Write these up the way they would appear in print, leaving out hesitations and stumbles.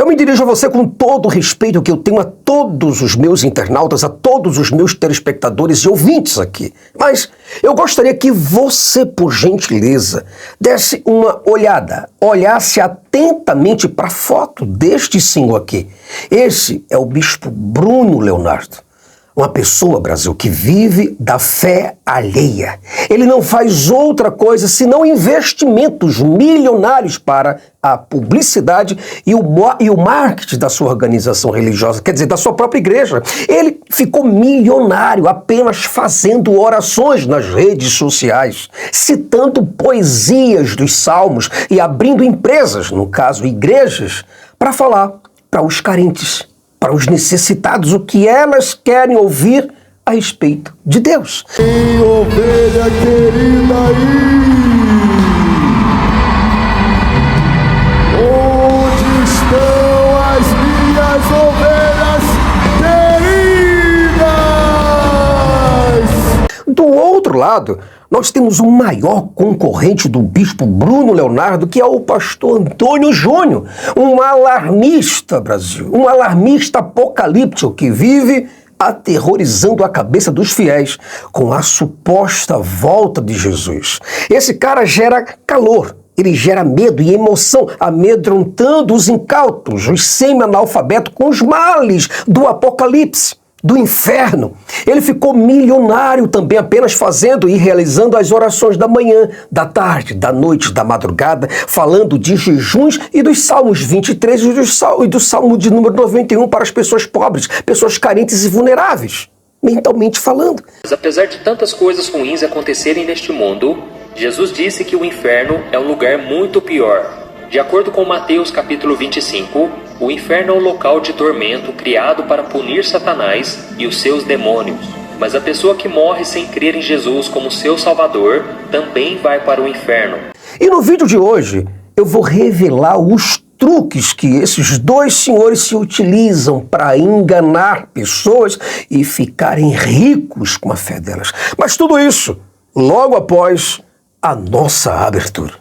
me dirijo a você com todo o respeito que eu tenho a todos os meus internautas, a todos os meus telespectadores e ouvintes aqui. Mas eu gostaria que você, por gentileza, desse uma olhada, olhasse atentamente para a foto deste senhor aqui. Esse é o bispo Bruno Leonardo. Uma pessoa, Brasil, que vive da fé alheia. Ele não faz outra coisa senão investimentos milionários para a publicidade e o marketing da sua organização religiosa, quer dizer, da sua própria igreja. Ele ficou milionário apenas fazendo orações nas redes sociais, citando poesias dos salmos e abrindo empresas, no caso igrejas, para falar para os carentes, para os necessitados, o que elas querem ouvir a respeito de Deus. Ei, ovelha querida aí, onde estão as minhas ovelhas queridas? Do outro lado, nós temos o maior concorrente do bispo Bruno Leonardo, que é o pastor Antônio Júnior, um alarmista, Brasil, um alarmista apocalíptico que vive aterrorizando a cabeça dos fiéis com a suposta volta de Jesus. Esse cara gera calor, ele gera medo e emoção, amedrontando os incautos, os semi-analfabetos com os males do apocalipse, do inferno. Ele ficou milionário também apenas fazendo e realizando as orações da manhã, da tarde, da noite, da madrugada, falando de jejuns e dos Salmos 23 e do Salmo de número 91 para as pessoas pobres, pessoas carentes e vulneráveis, mentalmente falando. Mas apesar de tantas coisas ruins acontecerem neste mundo, Jesus disse que o inferno é um lugar muito pior. De acordo com Mateus capítulo 25, o inferno é um local de tormento criado para punir Satanás e os seus demônios. Mas a pessoa que morre sem crer em Jesus como seu Salvador também vai para o inferno. E no vídeo de hoje eu vou revelar os truques que esses dois senhores se utilizam para enganar pessoas e ficarem ricos com a fé delas. Mas tudo isso logo após a nossa abertura.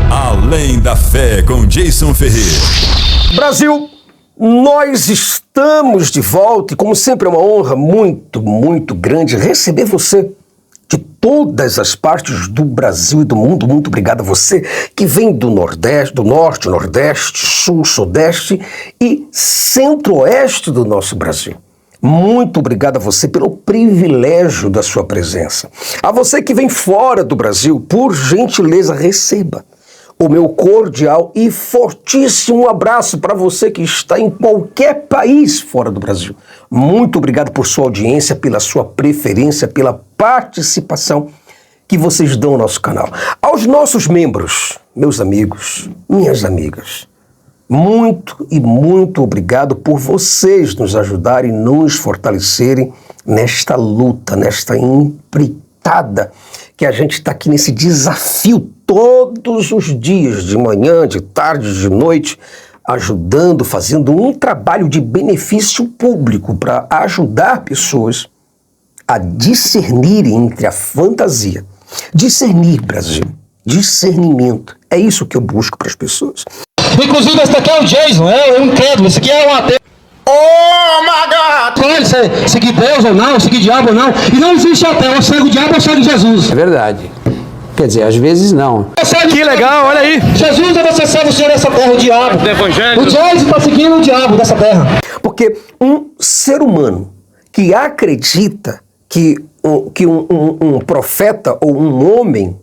Além da Fé, com Jason Ferreira. Brasil, nós estamos de volta e, como sempre, é uma honra muito, muito grande receber você de todas as partes do Brasil e do mundo. Muito obrigado a você que vem do Nordeste, do Norte, Nordeste, Sul, Sudeste e Centro-Oeste do nosso Brasil. Muito obrigado a você pelo privilégio da sua presença. A você que vem fora do Brasil, por gentileza, receba o meu cordial e fortíssimo abraço para você que está em qualquer país fora do Brasil. Muito obrigado por sua audiência, pela sua preferência, pela participação que vocês dão ao nosso canal. Aos nossos membros, meus amigos, minhas amigas, muito e muito obrigado por vocês nos ajudarem, nos fortalecerem nesta luta, nesta empreitada que a gente está aqui nesse desafio todos os dias, de manhã, de tarde, de noite, ajudando, fazendo um trabalho de benefício público para ajudar pessoas a discernirem entre a fantasia. Discernir, Brasil. Discernimento. É isso que eu busco para as pessoas. Inclusive, esse daqui é o Jason, é um incrédulo, esse aqui é um ateu. Oh my God! Para ele seguir Deus ou não, seguir diabo ou não, e não existe ateu, ou segue o diabo ou segue Jesus. É verdade. Quer dizer, às vezes não. Que legal, olha aí. Jesus, você segue o Senhor dessa terra, o diabo. Do evangelho. O Jason está seguindo o diabo dessa terra. Porque um ser humano que acredita que um profeta ou um homem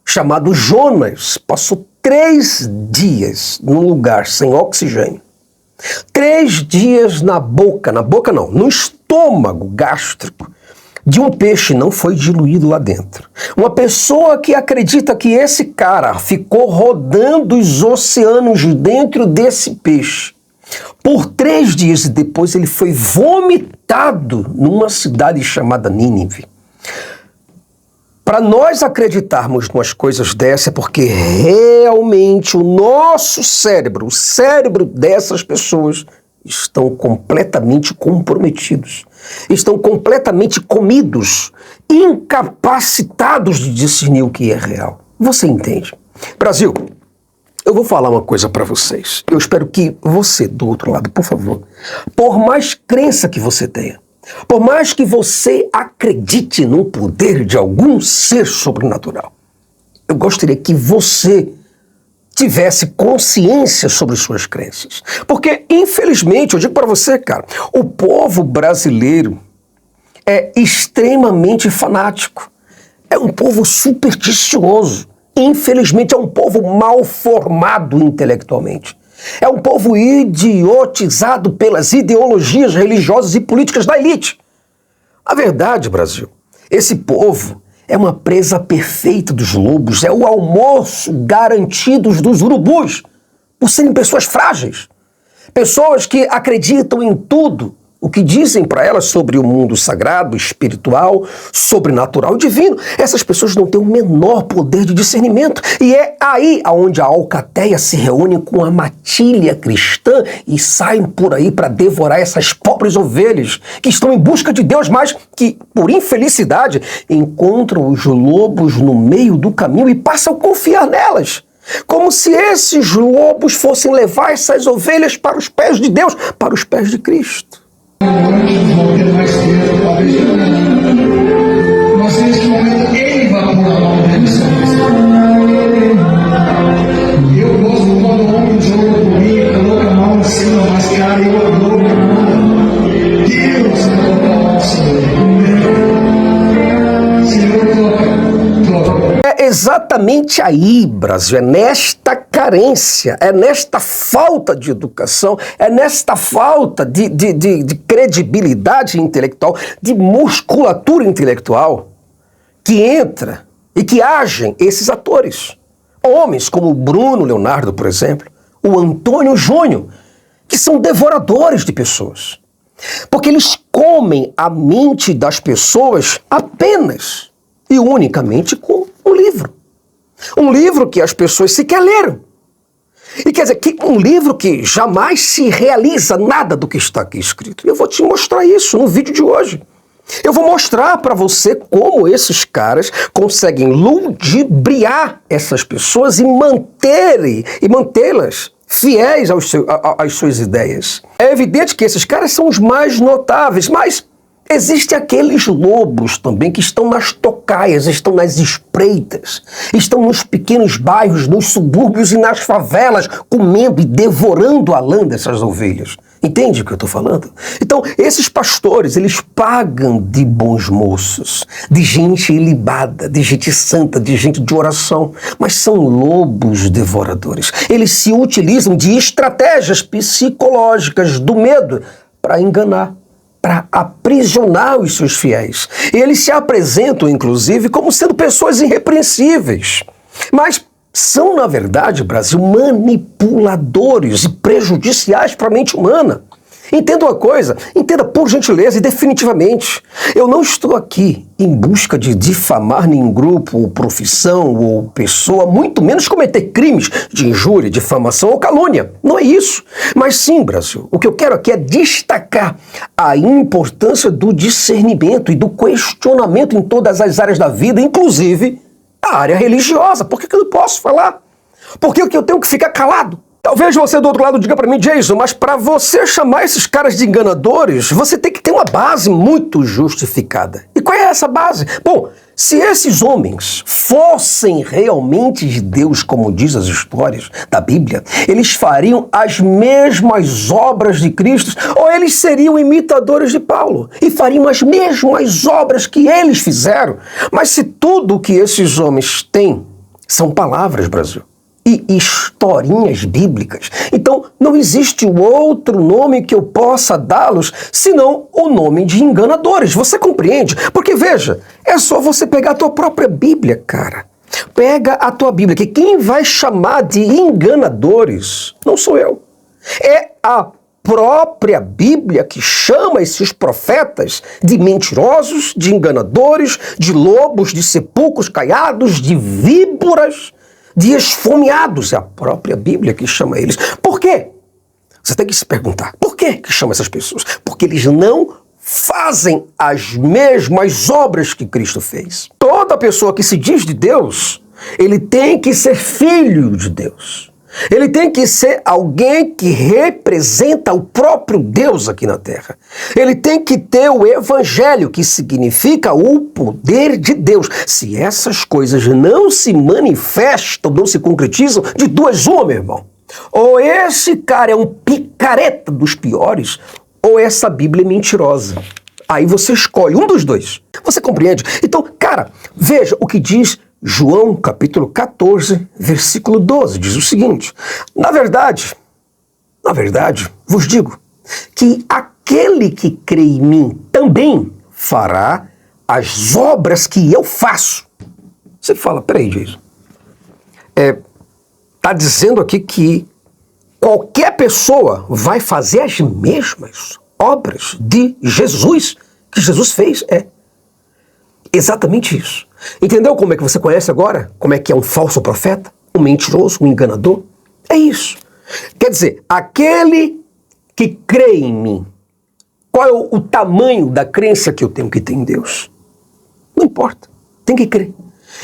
chamado Jonas passou 3 dias num lugar sem oxigênio, 3 dias no estômago gástrico de um peixe não foi diluído lá dentro. Uma pessoa que acredita que esse cara ficou rodando os oceanos dentro desse peixe por 3 dias e depois ele foi vomitado numa cidade chamada Nínive. Para nós acreditarmos nas coisas dessas é porque realmente o nosso cérebro, o cérebro dessas pessoas, estão completamente comprometidos, estão completamente comidos, incapacitados de discernir o que é real. Você entende? Brasil, eu vou falar uma coisa para vocês. Eu espero que você, do outro lado, por favor, por mais crença que você tenha, por mais que você acredite no poder de algum ser sobrenatural, eu gostaria que você tivesse consciência sobre suas crenças. Porque, infelizmente, eu digo para você, cara, o povo brasileiro é extremamente fanático. É um povo supersticioso. Infelizmente, é um povo mal formado intelectualmente. É um povo idiotizado pelas ideologias religiosas e políticas da elite. A verdade, Brasil, esse povo é uma presa perfeita dos lobos, é o almoço garantido dos urubus, por serem pessoas frágeis. Pessoas que acreditam em tudo o que dizem para elas sobre o mundo sagrado, espiritual, sobrenatural e divino. Essas pessoas não têm o menor poder de discernimento. E é aí onde a alcateia se reúne com a matilha cristã e saem por aí para devorar essas pobres ovelhas que estão em busca de Deus, mas que, por infelicidade, encontram os lobos no meio do caminho e passam a confiar nelas. Como se esses lobos fossem levar essas ovelhas para os pés de Deus, para os pés de Cristo. Mas neste momento ele vai pôr a mão dele sobre isso. Eu gosto quando o homem joga comigo, coloca a mão em cima, mas cara, eu adoro Deus coloca a mão sobre ele. Senhor, toca. É exatamente aí, Brasil, é nesta carência, é nesta falta de educação, é nesta falta de credibilidade intelectual, de musculatura intelectual, que entra e que agem esses atores. Homens como o Bruno Leonardo, por exemplo, o Antônio Júnior, que são devoradores de pessoas. Porque eles comem a mente das pessoas apenas e unicamente com um livro. Um livro que as pessoas sequer leram. E quer dizer, que um livro que jamais se realiza nada do que está aqui escrito. E eu vou te mostrar isso no vídeo de hoje. Eu vou mostrar para você como esses caras conseguem ludibriar essas pessoas e mantê-las fiéis às suas ideias. É evidente que esses caras são os mais notáveis, mas existem aqueles lobos também que estão nas tocaias, estão nas espreitas, estão nos pequenos bairros, nos subúrbios e nas favelas, comendo e devorando a lã dessas ovelhas. Entende o que eu estou falando? Então, esses pastores, eles pagam de bons moços, de gente ilibada, de gente santa, de gente de oração, mas são lobos devoradores. Eles se utilizam de estratégias psicológicas do medo para enganar, para aprisionar os seus fiéis. E eles se apresentam, inclusive, como sendo pessoas irrepreensíveis. Mas são, na verdade, Brasil, manipuladores e prejudiciais para a mente humana. Entenda uma coisa, entenda por gentileza e definitivamente. Eu não estou aqui em busca de difamar nenhum grupo, ou profissão, ou pessoa, muito menos cometer crimes de injúria, difamação ou calúnia. Não é isso. Mas sim, Brasil, o que eu quero aqui é destacar a importância do discernimento e do questionamento em todas as áreas da vida, inclusive a área religiosa. Por que eu não posso falar? Por que eu tenho que ficar calado? Talvez você do outro lado diga para mim, Jason, mas para você chamar esses caras de enganadores, você tem que ter uma base muito justificada. E qual é essa base? Bom, se esses homens fossem realmente de Deus, como diz as histórias da Bíblia, eles fariam as mesmas obras de Cristo, ou eles seriam imitadores de Paulo e fariam as mesmas obras que eles fizeram. Mas se tudo o que esses homens têm são palavras, Brasil, e historinhas bíblicas, então não existe outro nome que eu possa dá-los senão o nome de enganadores. Você compreende? Porque veja, é só você pegar a tua própria Bíblia, cara. Pega a tua Bíblia, que quem vai chamar de enganadores não sou eu. É a própria Bíblia que chama esses profetas de mentirosos, de enganadores, de lobos, de sepulcros caiados, de víboras, de esfomeados. É a própria Bíblia que chama eles. Por quê? Você tem que se perguntar, por que chama essas pessoas? Porque eles não fazem as mesmas obras que Cristo fez. Toda pessoa que se diz de Deus, ele tem que ser filho de Deus. Ele tem que ser alguém que representa o próprio Deus aqui na terra. Ele tem que ter o evangelho, que significa o poder de Deus. Se essas coisas não se manifestam, não se concretizam, de duas uma, meu irmão. Ou esse cara é um picareta dos piores, ou essa Bíblia é mentirosa. Aí você escolhe um dos dois. Você compreende? Então, cara, veja o que diz João, capítulo 14, versículo 12, diz o seguinte: Na verdade, vos digo que aquele que crê em mim também fará as obras que eu faço. Você fala, peraí, Jason. Está dizendo aqui que qualquer pessoa vai fazer as mesmas obras de Jesus, que Jesus fez. É exatamente isso. Entendeu como é que você conhece agora? Como é que é um falso profeta? Um mentiroso, um enganador? É isso. Quer dizer, aquele que crê em mim. Qual é o tamanho da crença que eu tenho que ter em Deus? Não importa. Tem que crer.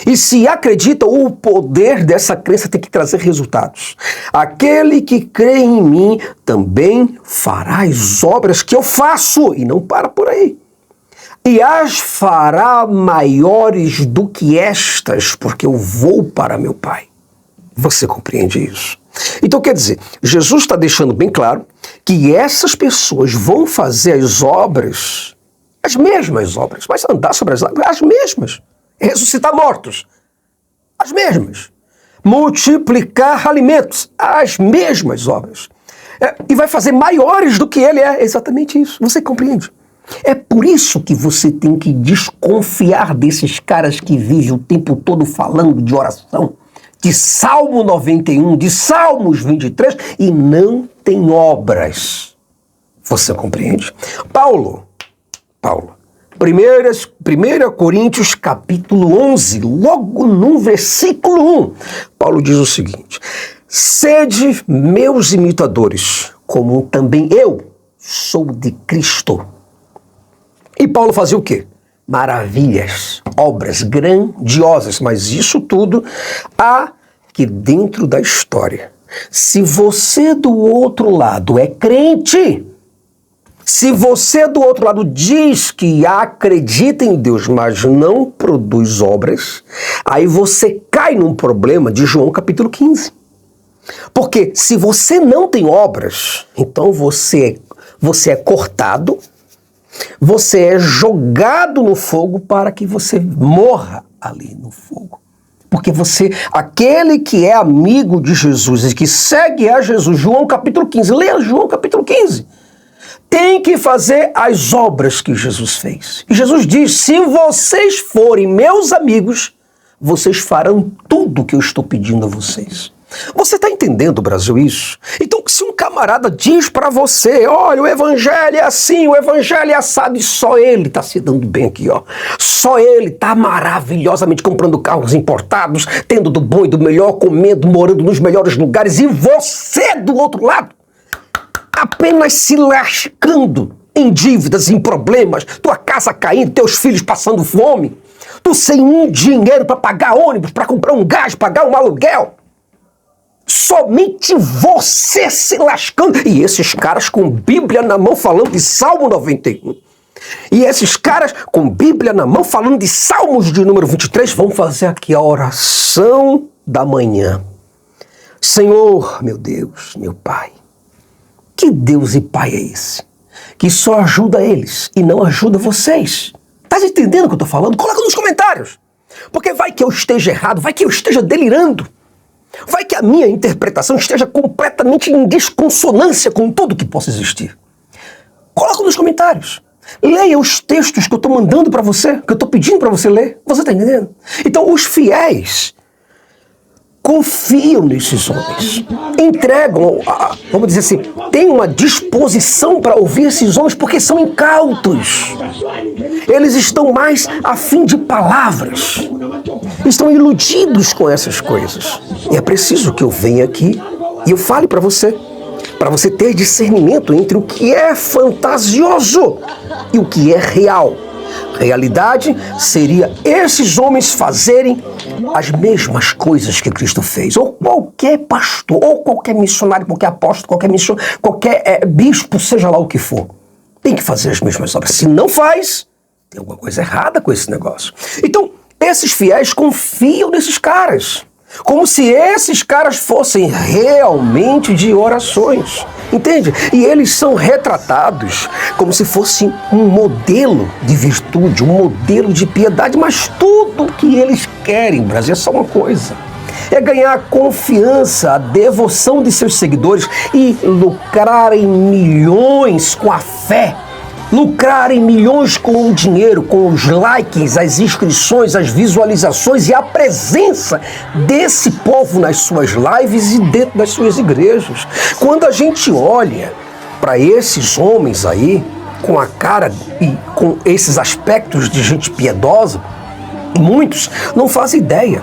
E se acredita, o poder dessa crença tem que trazer resultados. Aquele que crê em mim também fará as obras que eu faço. E não para por aí. E as fará maiores do que estas, porque eu vou para meu Pai. Você compreende isso? Então quer dizer, Jesus está deixando bem claro que essas pessoas vão fazer as obras, as mesmas obras, mas andar sobre as águas, as mesmas. Ressuscitar mortos, as mesmas. Multiplicar alimentos, as mesmas obras. E vai fazer maiores do que ele é. Exatamente isso. Você compreende? É por isso que você tem que desconfiar desses caras que vivem o tempo todo falando de oração, de Salmo 91, de Salmos 23, e não tem obras. Você compreende? Paulo, 1 Coríntios capítulo 11, logo no versículo 1, Paulo diz o seguinte: Sede meus imitadores, como também eu sou de Cristo. E Paulo fazia o quê? Maravilhas, obras grandiosas, mas isso tudo há aqui dentro da história. Se você do outro lado é crente, se você do outro lado diz que acredita em Deus, mas não produz obras, aí você cai num problema de João capítulo 15. Porque se você não tem obras, então você é cortado, você é jogado no fogo para que você morra ali no fogo. Porque aquele que é amigo de Jesus e que segue a Jesus, João capítulo 15, leia João capítulo 15, tem que fazer as obras que Jesus fez. E Jesus diz, se vocês forem meus amigos, vocês farão tudo que eu estou pedindo a vocês. Você está entendendo, Brasil, isso? Então, se um camarada diz para você, olha, o evangelho é assim, o evangelho é assado, e só ele está se dando bem aqui, ó. Só ele está maravilhosamente comprando carros importados, tendo do bom e do melhor, comendo, morando nos melhores lugares, e você do outro lado, apenas se lascando em dívidas, em problemas, tua casa caindo, teus filhos passando fome, tu sem um dinheiro para pagar ônibus, para comprar um gás, pagar um aluguel. Somente você se lascando. E esses caras com Bíblia na mão falando de Salmo 91. E esses caras com Bíblia na mão falando de Salmos de número 23 vão fazer aqui a oração da manhã. Senhor, meu Deus, meu Pai. Que Deus e Pai é esse? Que só ajuda eles e não ajuda vocês. Tá entendendo o que eu tô falando? Coloca nos comentários. Porque vai que eu esteja errado, vai que eu esteja delirando. Vai que a minha interpretação esteja completamente em desconsonância com tudo que possa existir. Coloca nos comentários. Leia os textos que eu estou mandando para você, que eu estou pedindo para você ler. Você está entendendo? Então, os fiéis confiam nesses homens. Entregam, vamos dizer assim, têm uma disposição para ouvir esses homens porque são incautos. Eles estão mais afim de palavras. Estão iludidos com essas coisas. E é preciso que eu venha aqui e eu fale para você ter discernimento entre o que é fantasioso e o que é real. realidade seria esses homens fazerem as mesmas coisas que Cristo fez. Ou qualquer pastor, ou qualquer missionário, qualquer apóstolo, qualquer bispo, seja lá o que for. Tem que fazer as mesmas obras. Se não faz, tem alguma coisa errada com esse negócio. Então, esses fiéis confiam nesses caras, como se esses caras fossem realmente de orações, entende? E eles são retratados como se fosse um modelo de virtude, um modelo de piedade, mas tudo que eles querem, Brasil, é só uma coisa: é ganhar a confiança, a devoção de seus seguidores e lucrar em milhões com a fé. Lucrar em milhões com o dinheiro, com os likes, as inscrições, as visualizações e a presença desse povo nas suas lives e dentro das suas igrejas. Quando a gente olha para esses homens aí, com a cara e com esses aspectos de gente piedosa, muitos não fazem ideia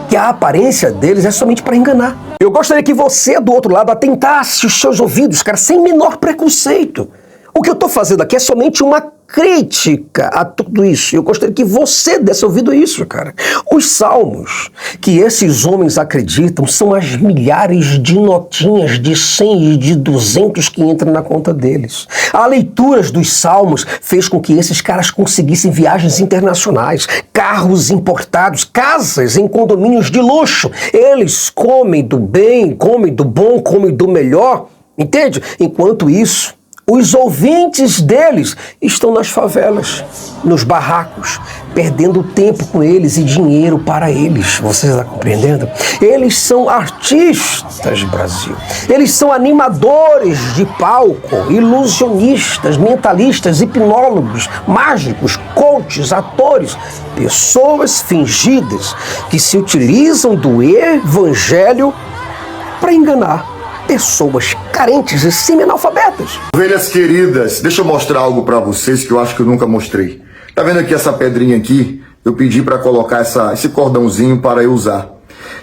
que a aparência deles é somente para enganar. Eu gostaria que você, do outro lado, atentasse os seus ouvidos, cara, sem menor preconceito. O que eu estou fazendo aqui é somente uma crítica a tudo isso. Eu gostaria que você desse ouvido a isso, cara. Os salmos que esses homens acreditam são as milhares de notinhas de 100 e de 200 que entram na conta deles. A leitura dos salmos fez com que esses caras conseguissem viagens internacionais, carros importados, casas em condomínios de luxo. Eles comem do bem, comem do bom, comem do melhor, entende? Enquanto isso, os ouvintes deles estão nas favelas, nos barracos, perdendo tempo com eles e dinheiro para eles. Você está compreendendo? Eles são artistas, Brasil. Eles são animadores de palco, ilusionistas, mentalistas, hipnólogos, mágicos, coaches, atores, pessoas fingidas que se utilizam do evangelho para enganar pessoas carentes e semi-analfabetas. Ovelhas queridas, deixa eu mostrar algo pra vocês que eu acho que eu nunca mostrei. Tá vendo aqui essa pedrinha aqui? Eu pedi para colocar esse cordãozinho para eu usar.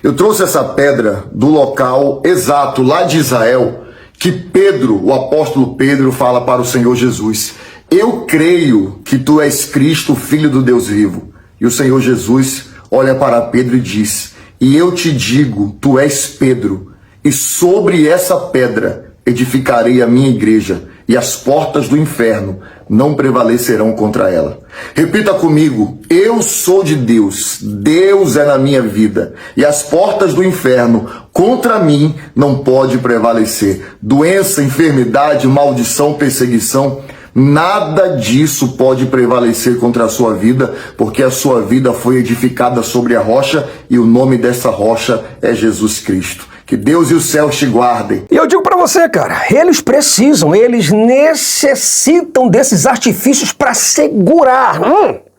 Eu trouxe essa pedra do local exato, lá de Israel, que Pedro, o apóstolo Pedro, fala para o Senhor Jesus: eu creio que tu és Cristo, filho do Deus vivo. E o Senhor Jesus olha para Pedro e diz: e eu te digo, tu és Pedro, e sobre essa pedra edificarei a minha igreja, e as portas do inferno não prevalecerão contra ela. Repita comigo: eu sou de Deus, Deus é na minha vida, e as portas do inferno contra mim não pode prevalecer. Doença, enfermidade, maldição, perseguição, nada disso pode prevalecer contra a sua vida, porque a sua vida foi edificada sobre a rocha, e o nome dessa rocha é Jesus Cristo. Que Deus e os céus te guardem. E eu digo pra você, cara, eles necessitam desses artifícios para segurar.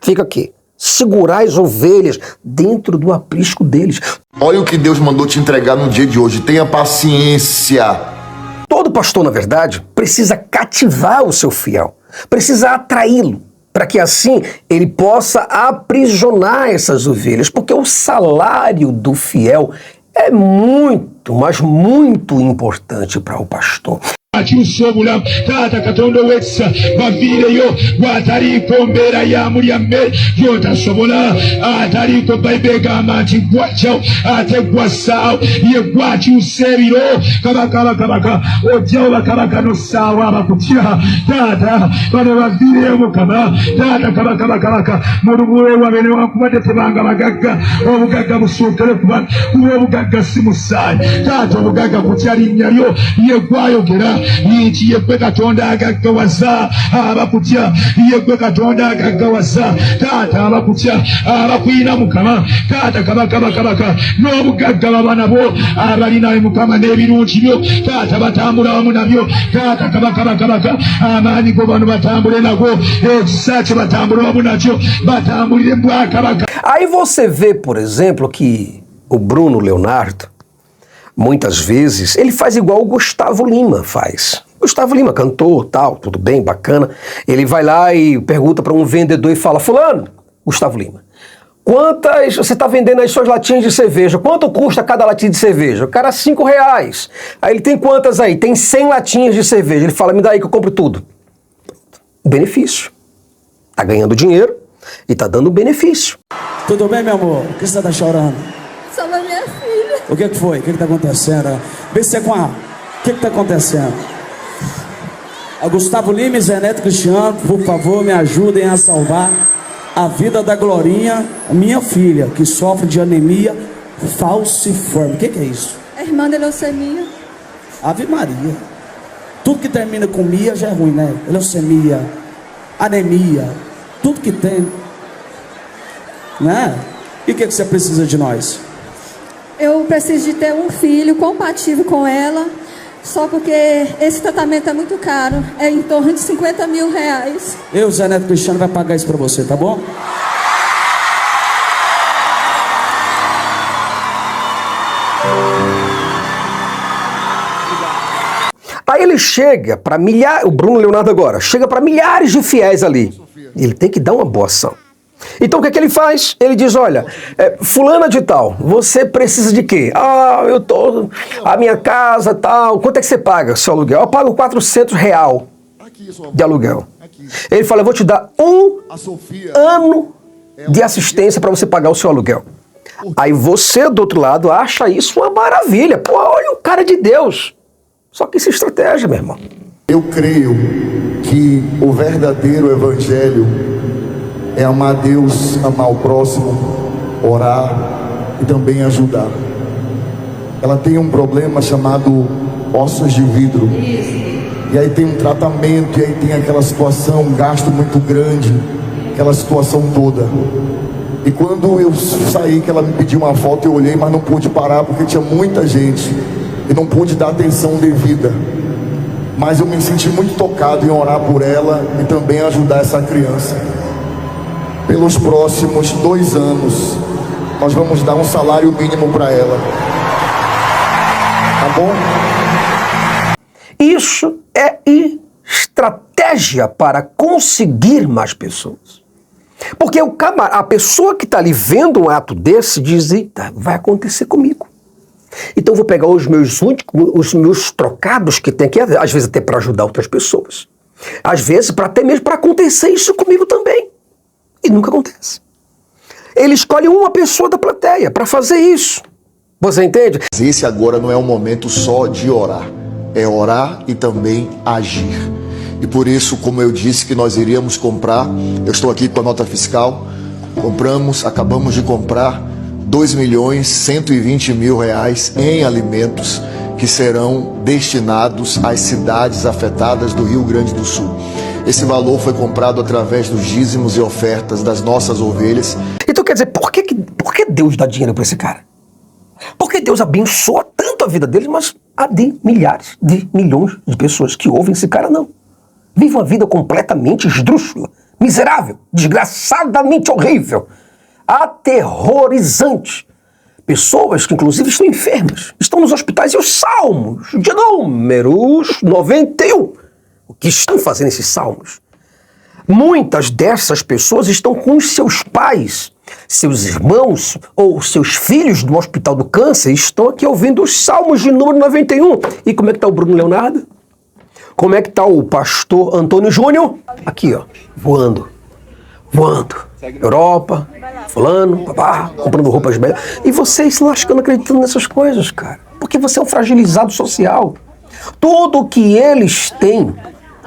Fica aqui. Segurar as ovelhas dentro do aprisco deles. Olha o que Deus mandou te entregar no dia de hoje. Tenha paciência. Todo pastor, na verdade, precisa cativar o seu fiel. Precisa atraí-lo, para que assim ele possa aprisionar essas ovelhas. Porque o salário do fiel é muito, mas muito importante para o pastor. Akiusobula tata katonda wekisa bavireyo gwataliko mbeera ya mulyame gyotasobola ataliko bayibuli egamba nti gwakyawo ate gwassaawo ye gwakyusa ebiro kabaka ojjawo bakabaka nosaawa abakutya taata bano bavireyo mukama taata kabaka mulubula ewabe newankubadde tebanga bagagga obugagga busuukire kuba obugagga si musaayi taata obugagga kutya linnya lyo ye gwayogera nti yegwe katonda agaggawaza abakutya yegwe katonda agaggawaza taata abakutya abakwina mukama taata kabaka n'obugagga baba nabo abalinawe mukama n'ebirungi byo taata batambula wamu nabyo taata kabaka amaanyi go bano batambule nago ekisa kye batambula wamu nakyo batambulire bwakabaka. Aí você vê, por exemplo, que o Bruno Leonardo, muitas vezes, ele faz igual o Gustavo Lima faz. Gustavo Lima, cantor, tal, tudo bem, bacana. Ele vai lá e pergunta para um vendedor e fala: fulano, Gustavo Lima, quantas você está vendendo as suas latinhas de cerveja? Quanto custa cada latinha de cerveja? O cara, R$5. Aí ele tem quantas aí? Tem 100 latinhas de cerveja. Ele fala: me dá aí que eu compro tudo. Benefício. Tá ganhando dinheiro e tá dando benefício. Tudo bem, meu amor? Por que você tá chorando? Salva minha filha. O que foi? O que tá acontecendo? Vê se é com a... O que tá acontecendo? A Gustavo Lima e Zé Neto Cristiano, por favor, me ajudem a salvar a vida da Glorinha, minha filha, que sofre de anemia falciforme. O que é isso? É irmã da leucemia. Ave Maria. Tudo que termina com mia já é ruim, né? Leucemia, anemia, tudo que tem. Né? E o que você precisa de nós? Eu preciso de ter um filho compatível com ela, só porque esse tratamento é muito caro. É em torno de 50 mil reais. Eu, Zé Neto Cristiano, vai pagar isso pra você, tá bom? Aí ele chega para milhares, o Bruno Leonardo agora, chega para milhares de fiéis ali. Ele tem que dar uma boa ação. Então o que é que ele faz? Ele diz, olha, fulana de tal, você precisa de quê? A minha casa tal, quanto é que você paga seu aluguel? Eu pago R$400 de aluguel. Ele fala, eu vou te dar um ano de assistência para você pagar o seu aluguel. Aí você, do outro lado, acha isso uma maravilha. Pô, olha o cara de Deus. Só que isso é estratégia, meu irmão. Eu creio que o verdadeiro evangelho é amar Deus, amar o próximo, orar e também ajudar. Ela tem um problema chamado ossos de vidro. E aí tem um tratamento, e aí tem aquela situação, um gasto muito grande, aquela situação toda. E quando eu saí, que ela me pediu uma foto, eu olhei, mas não pude parar porque tinha muita gente. E não pude dar atenção devida. Mas eu me senti muito tocado em orar por ela e também ajudar essa criança. Pelos próximos 2 anos, nós vamos dar um salário mínimo para ela. Tá bom? Isso é estratégia para conseguir mais pessoas. Porque a pessoa que está ali vendo um ato desse diz, eita, vai acontecer comigo. Então eu vou pegar os meus trocados que tem aqui, às vezes até para ajudar outras pessoas. Às vezes até mesmo para acontecer isso comigo também. E nunca acontece. Ele escolhe uma pessoa da plateia para fazer isso. Você entende? Esse agora não é um momento só de orar. É orar e também agir. E por isso, como eu disse que nós iríamos comprar, eu estou aqui com a nota fiscal, acabamos de comprar R$2.120.000 em alimentos que serão destinados às cidades afetadas do Rio Grande do Sul. Esse valor foi comprado através dos dízimos e ofertas das nossas ovelhas. Então quer dizer, por que Deus dá dinheiro para esse cara? Por que Deus abençoa tanto a vida dele, mas há de milhares de milhões de pessoas que ouvem esse cara não? Vive uma vida completamente esdrúxula, miserável, desgraçadamente horrível, aterrorizante. Pessoas que inclusive estão enfermas, estão nos hospitais, e os salmos de números 91. O que estão fazendo esses salmos? Muitas dessas pessoas estão com os seus pais, seus irmãos ou seus filhos do hospital do câncer, estão aqui ouvindo os salmos de número 91. E como é que está o Bruno Leonardo? Como é que está o pastor Antônio Júnior? Aqui, ó, voando. Europa, fulano, papá, comprando roupas belas. E vocês se lascando acreditando nessas coisas, cara. Porque você é um fragilizado social. Tudo o que eles têm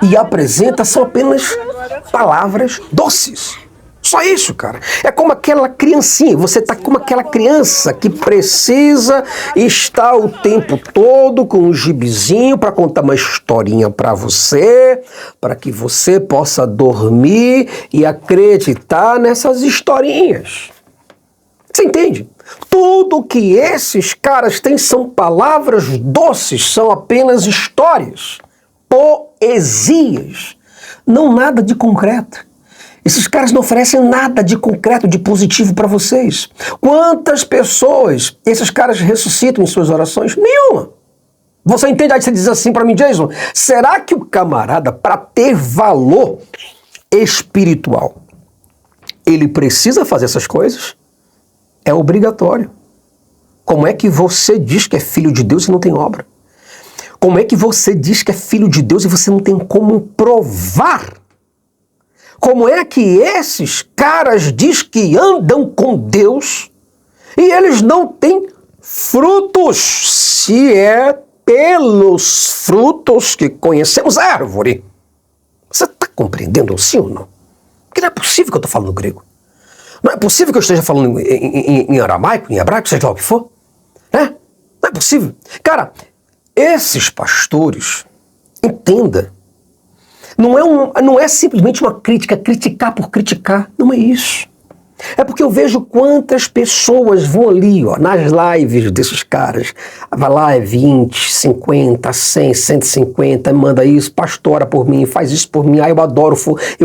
e apresentam são apenas palavras doces. Só isso, cara. É como aquela criancinha. Você tá como aquela criança que precisa estar o tempo todo com um gibizinho para contar uma historinha para você, para que você possa dormir e acreditar nessas historinhas. Você entende? Tudo que esses caras têm são palavras doces, são apenas histórias, poesias, não nada de concreto. Esses caras não oferecem nada de concreto, de positivo para vocês. Quantas pessoas esses caras ressuscitam em suas orações? Nenhuma. Você entende? Aí você diz assim para mim, Jason, será que o camarada, para ter valor espiritual, ele precisa fazer essas coisas? É obrigatório. Como é que você diz que é filho de Deus e não tem obra? Como é que você diz que é filho de Deus e você não tem como provar? Como é que esses caras diz que andam com Deus e eles não têm frutos? Se é pelos frutos que conhecemos a árvore. Você está compreendendo sim ou não? Porque não é possível que eu estou falando grego. Não é possível que eu esteja falando em aramaico, em hebraico, seja lá o que for. Né? Não é possível. Cara, esses pastores, entenda, não é simplesmente uma crítica, criticar por criticar. Não é isso. É porque eu vejo quantas pessoas vão ali, ó, nas lives desses caras. Vai lá, é 20, 50, 100, 150, manda isso, pastora por mim, faz isso por mim. Ah, eu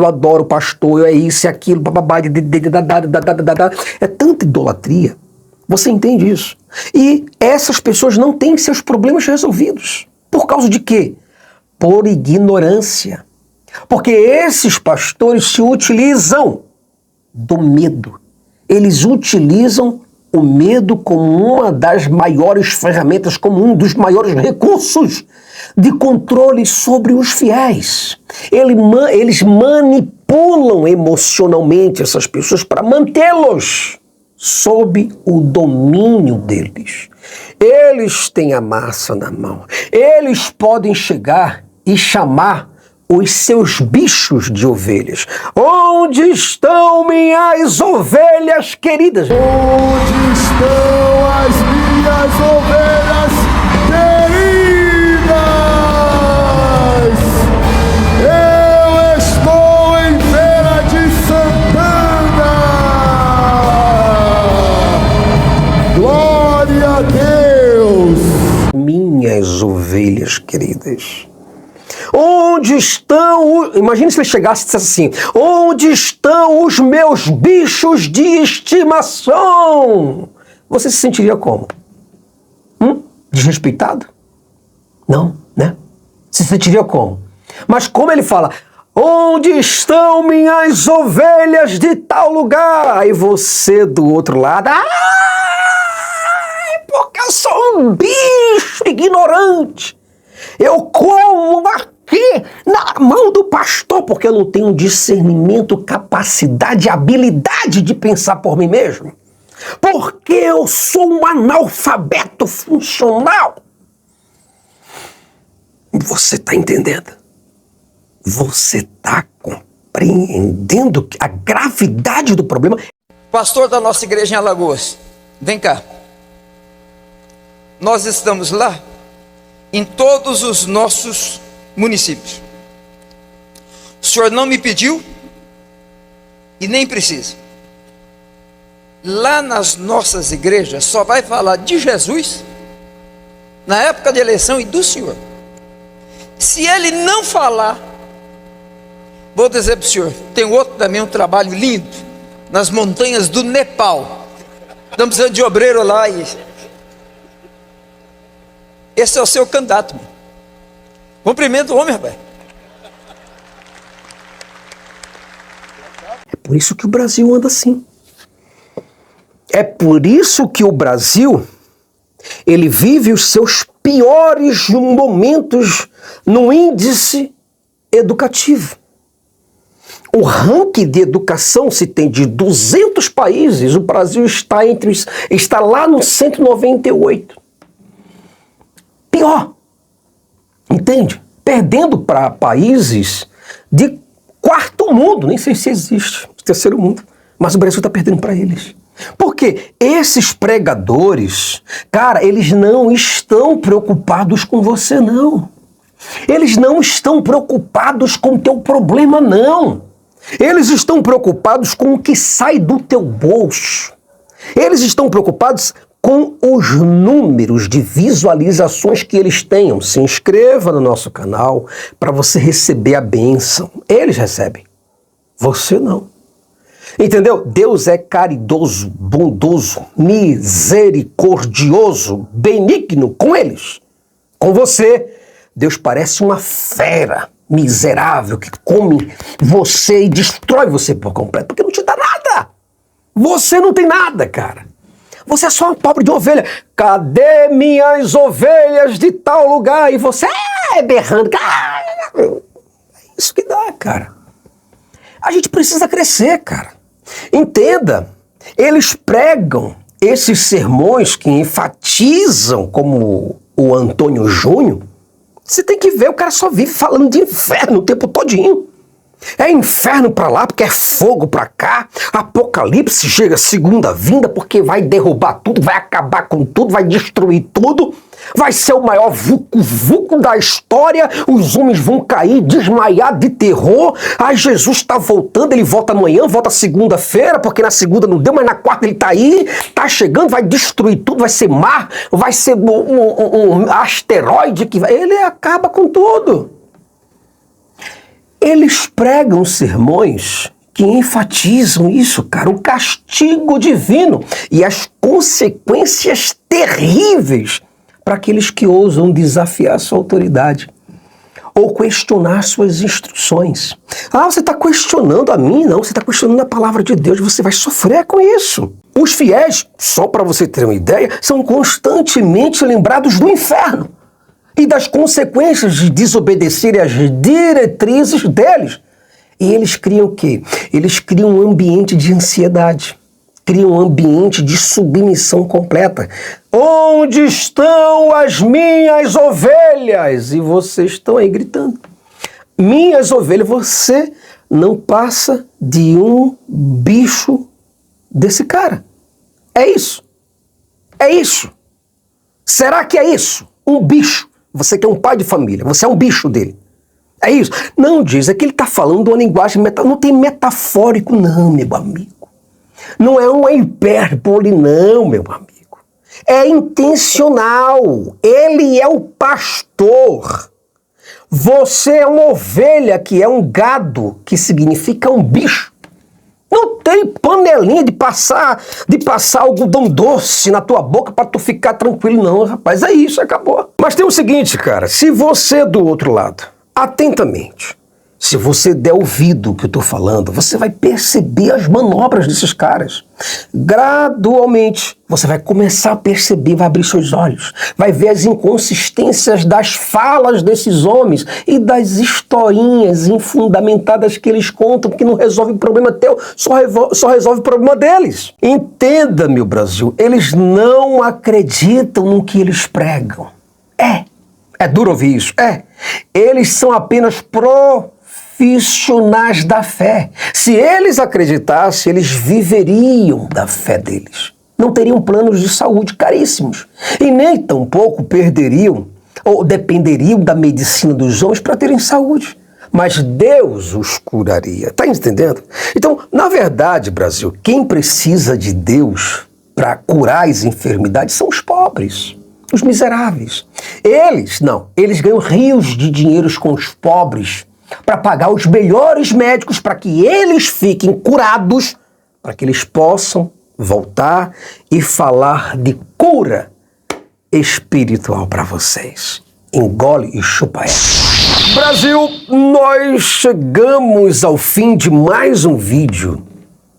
adoro pastor, é isso, é aquilo, bababá, é tanta idolatria. Você entende isso? E essas pessoas não têm seus problemas resolvidos. Por causa de quê? Por ignorância. Porque esses pastores se utilizam do medo. Eles utilizam o medo como uma das maiores ferramentas, como um dos maiores recursos de controle sobre os fiéis. Eles manipulam emocionalmente essas pessoas para mantê-los sob o domínio deles. Eles têm a massa na mão. Eles podem chegar e chamar os seus bichos de ovelhas. Onde estão minhas ovelhas queridas? Onde estão as minhas ovelhas queridas? Eu estou em Feira de Santana. Glória a Deus. Minhas ovelhas queridas. Onde estão... Imagine se ele chegasse e dissesse assim: onde estão os meus bichos de estimação? Você se sentiria como? Desrespeitado? Não, né? Se sentiria como? Mas como ele fala: onde estão minhas ovelhas de tal lugar? Aí você do outro lado... porque eu sou um bicho ignorante. Eu como aqui na mão do pastor porque eu não tenho discernimento, capacidade, habilidade de pensar por mim mesmo. Porque eu sou um analfabeto funcional. Você está entendendo? Você está compreendendo a gravidade do problema? Pastor da nossa igreja em Alagoas, vem cá. Nós estamos lá em todos os nossos municípios. O senhor não me pediu e nem precisa. Lá nas nossas igrejas só vai falar de Jesus na época de eleição e do senhor. Se ele não falar, vou dizer para o senhor, tem outro também, um trabalho lindo nas montanhas do Nepal. Estamos precisando de obreiro lá e esse é o seu candidato. Cumprimento o homem, rapaz. É por isso que o Brasil anda assim. É por isso que o Brasil, ele vive os seus piores momentos no índice educativo. O ranking de educação, se tem de 200 países, o Brasil está lá no 198. Pior, entende? Perdendo para países de quarto mundo, nem sei se existe, terceiro mundo, mas o Brasil está perdendo para eles. Porque esses pregadores, cara, eles não estão preocupados com você, não. Eles não estão preocupados com o teu problema, não. Eles estão preocupados com o que sai do teu bolso. Eles estão preocupados com os números de visualizações que eles tenham. Se inscreva no nosso canal para você receber a bênção. Eles recebem, você não. Entendeu? Deus é caridoso, bondoso, misericordioso, benigno com eles. Com você, Deus parece uma fera miserável que come você e destrói você por completo, porque não te dá nada. Você não tem nada, cara. Você é só um pobre de ovelha. Cadê minhas ovelhas de tal lugar? E você berrando. É isso que dá, cara. A gente precisa crescer, cara. Entenda, eles pregam esses sermões que enfatizam, como o Antônio Júnior. Você tem que ver, o cara só vive falando de inferno o tempo todinho. É inferno pra lá, porque é fogo pra cá. Apocalipse chega a segunda vinda, porque vai derrubar tudo, vai acabar com tudo, vai destruir tudo. Vai ser o maior vucu-vucu da história. Os homens vão cair, desmaiar de terror. Aí Jesus está voltando, ele volta amanhã, volta segunda-feira, porque na segunda não deu, mas na quarta ele tá aí, tá chegando, vai destruir tudo, vai ser mar, vai ser um asteroide que vai... Ele acaba com tudo. Eles pregam sermões que enfatizam isso, cara, o castigo divino e as consequências terríveis para aqueles que ousam desafiar sua autoridade ou questionar suas instruções. Ah, você está questionando a mim? Não, você está questionando a palavra de Deus, você vai sofrer com isso. Os fiéis, só para você ter uma ideia, são constantemente lembrados do inferno e das consequências de desobedecerem às diretrizes deles. E eles criam o quê? Eles criam um ambiente de ansiedade, criam um ambiente de submissão completa. Onde estão as minhas ovelhas? E vocês estão aí gritando. Minhas ovelhas, você não passa de um bicho desse cara. É isso. É isso. Será que é isso? Um bicho. Você que é um pai de família, você é um bicho dele. É isso. Não, diz, é que ele está falando uma linguagem, não tem metafórico não, meu amigo. Não é uma hipérbole não, meu amigo. É intencional. Ele é o pastor. Você é uma ovelha, que é um gado, que significa um bicho. Não tem panelinha de passar algodão doce na tua boca para tu ficar tranquilo, não, rapaz. É isso, acabou. Mas tem o seguinte, cara, se você do outro lado, atentamente, se você der ouvido ao que eu estou falando, você vai perceber as manobras desses caras. Gradualmente, você vai começar a perceber, vai abrir seus olhos, vai ver as inconsistências das falas desses homens e das historinhas infundamentadas que eles contam, que não resolve o problema teu, só resolve o problema deles. Entenda, meu Brasil, eles não acreditam no que eles pregam. É duro ouvir isso, Eles são apenas profissionais da fé. Se eles acreditassem, eles viveriam da fé deles. Não teriam planos de saúde caríssimos. E nem tampouco perderiam ou dependeriam da medicina dos homens para terem saúde. Mas Deus os curaria. Está entendendo? Então, na verdade, Brasil, quem precisa de Deus para curar as enfermidades são os pobres. Os miseráveis. Eles ganham rios de dinheiros com os pobres para pagar os melhores médicos para que eles fiquem curados, para que eles possam voltar e falar de cura espiritual para vocês. Engole e chupa ela. Brasil, nós chegamos ao fim de mais um vídeo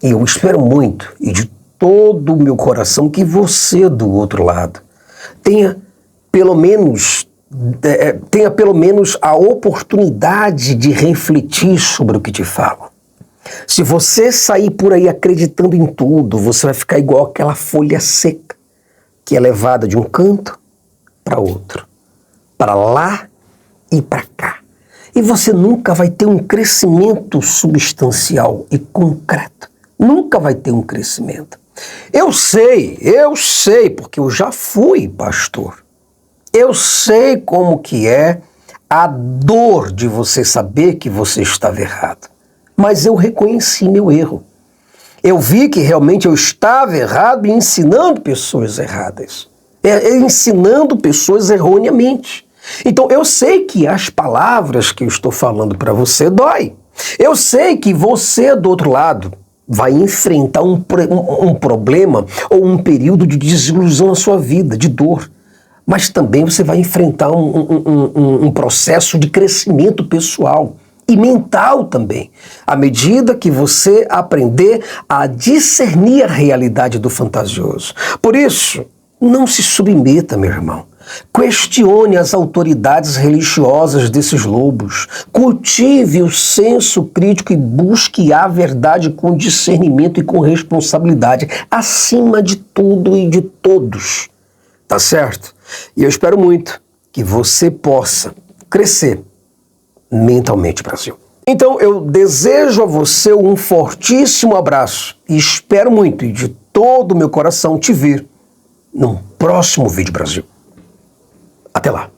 e eu espero muito e de todo o meu coração que você do outro lado tenha pelo menos a oportunidade de refletir sobre o que te falo. Se você sair por aí acreditando em tudo, você vai ficar igual aquela folha seca que é levada de um canto para outro, para lá e para cá. E você nunca vai ter um crescimento substancial e concreto. Nunca vai ter um crescimento. Eu sei, porque eu já fui pastor. Eu sei como que é a dor de você saber que você estava errado. Mas eu reconheci meu erro. Eu vi que realmente eu estava errado ensinando pessoas erradas. Ensinando pessoas erroneamente. Então eu sei que as palavras que eu estou falando para você dói. Eu sei que você do outro lado vai enfrentar um problema ou um período de desilusão na sua vida, de dor. Mas também você vai enfrentar um processo de crescimento pessoal e mental também, à medida que você aprender a discernir a realidade do fantasioso. Por isso, não se submeta, meu irmão. Questione as autoridades religiosas desses lobos. Cultive o senso crítico e busque a verdade com discernimento e com responsabilidade, acima de tudo e de todos. Tá certo? E eu espero muito que você possa crescer mentalmente, Brasil. Então eu desejo a você um fortíssimo abraço e espero muito e de todo o meu coração te ver num próximo vídeo, Brasil. Até lá.